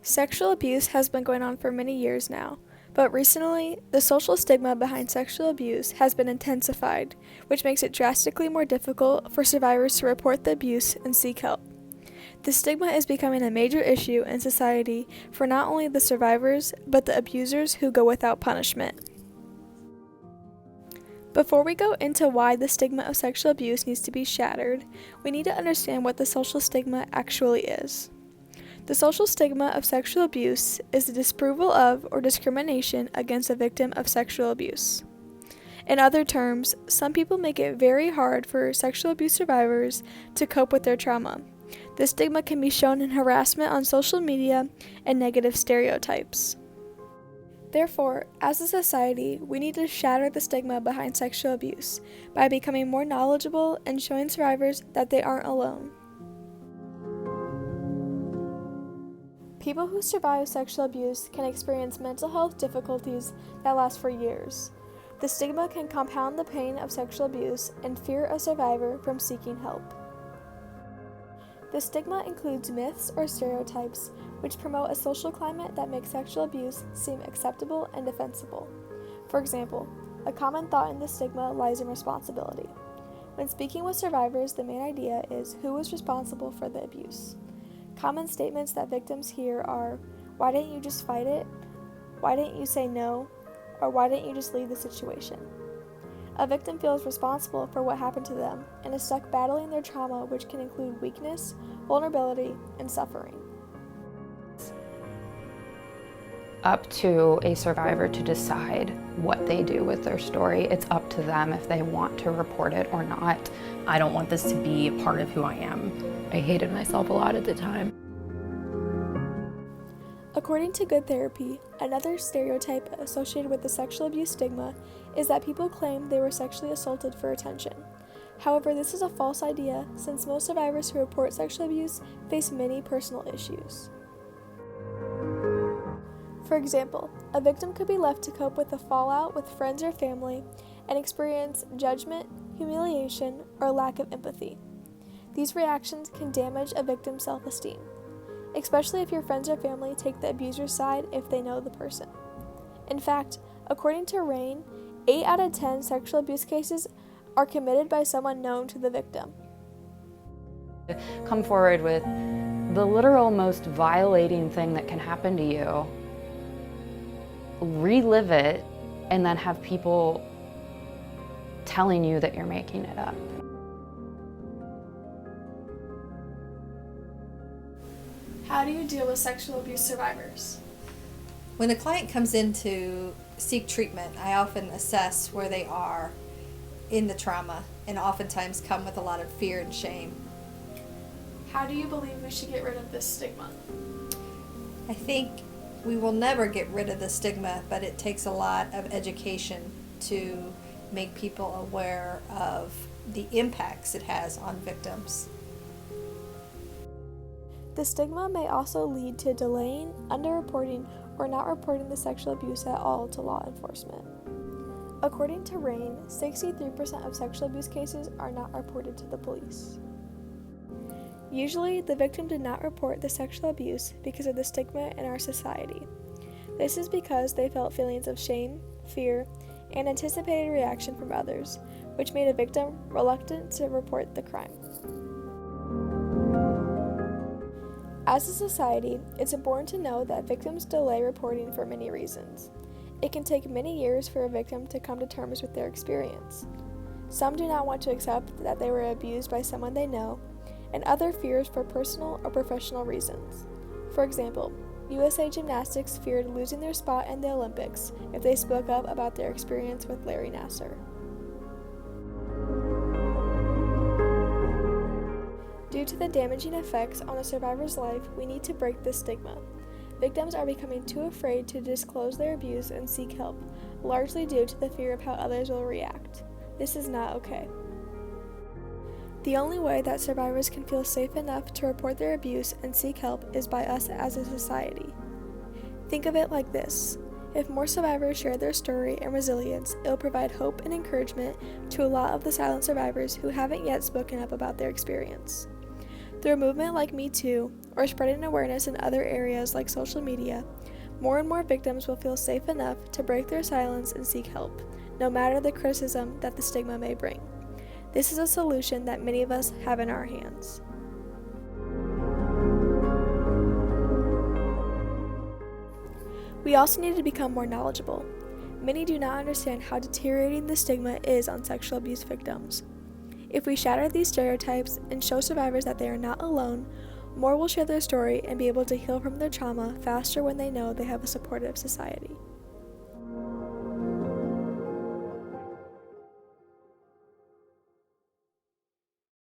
Sexual abuse has been going on for many years now, but recently, the social stigma behind sexual abuse has been intensified, which makes it drastically more difficult for survivors to report the abuse and seek help. The stigma is becoming a major issue in society for not only the survivors, but the abusers who go without punishment. Before we go into why the stigma of sexual abuse needs to be shattered, we need to understand what the social stigma actually is. The social stigma of sexual abuse is the disapproval of or discrimination against a victim of sexual abuse. In other terms, some people make it very hard for sexual abuse survivors to cope with their trauma. This stigma can be shown in harassment on social media and negative stereotypes. Therefore, as a society, we need to shatter the stigma behind sexual abuse by becoming more knowledgeable and showing survivors that they aren't alone. People who survive sexual abuse can experience mental health difficulties that last for years. The stigma can compound the pain of sexual abuse and fear a survivor from seeking help. The stigma includes myths or stereotypes which promote a social climate that makes sexual abuse seem acceptable and defensible. For example, a common thought in the stigma lies in responsibility. When speaking with survivors, the main idea is who is responsible for the abuse. Common statements that victims hear are, "Why didn't you just fight it?" "Why didn't you say no?" or "Why didn't you just leave the situation?" A victim feels responsible for what happened to them and is stuck battling their trauma, which can include weakness, vulnerability, and suffering. Up to a survivor to decide what they do with their story. It's up to them if they want to report it or not. I don't want this to be a part of who I am. I hated myself a lot at the time. According to Good Therapy, another stereotype associated with the sexual abuse stigma is that people claim they were sexually assaulted for attention. However, this is a false idea since most survivors who report sexual abuse face many personal issues. For example, a victim could be left to cope with the fallout with friends or family and experience judgment, humiliation, or lack of empathy. These reactions can damage a victim's self-esteem, especially if your friends or family take the abuser's side if they know the person. In fact, according to RAINN, 8 out of 10 sexual abuse cases are committed by someone known to the victim. Come forward with the literal most violating thing that can happen to you, relive it, and then have people telling you that you're making it up. How do you deal with sexual abuse survivors? When a client comes in to seek treatment, I often assess where they are in the trauma and oftentimes come with a lot of fear and shame. How do you believe we should get rid of this stigma? I think we will never get rid of the stigma, but it takes a lot of education to make people aware of the impacts it has on victims. The stigma may also lead to delaying, underreporting, or not reporting the sexual abuse at all to law enforcement. According to RAINN, 63% of sexual abuse cases are not reported to the police. Usually, the victim did not report the sexual abuse because of the stigma in our society. This is because they felt feelings of shame, fear, and anticipated reaction from others, which made a victim reluctant to report the crime. As a society, it's important to know that victims delay reporting for many reasons. It can take many years for a victim to come to terms with their experience. Some do not want to accept that they were abused by someone they know, and other fears for personal or professional reasons. For example, USA Gymnastics feared losing their spot in the Olympics if they spoke up about their experience with Larry Nassar. Due to the damaging effects on a survivor's life, we need to break this stigma. Victims are becoming too afraid to disclose their abuse and seek help, largely due to the fear of how others will react. This is not okay. The only way that survivors can feel safe enough to report their abuse and seek help is by us as a society. Think of it like this. If more survivors share their story and resilience, it will provide hope and encouragement to a lot of the silent survivors who haven't yet spoken up about their experience. Through a movement like Me Too, or spreading awareness in other areas like social media, more and more victims will feel safe enough to break their silence and seek help, no matter the criticism that the stigma may bring. This is a solution that many of us have in our hands. We also need to become more knowledgeable. Many do not understand how deteriorating the stigma is on sexual abuse victims. If we shatter these stereotypes and show survivors that they are not alone, more will share their story and be able to heal from their trauma faster when they know they have a supportive society.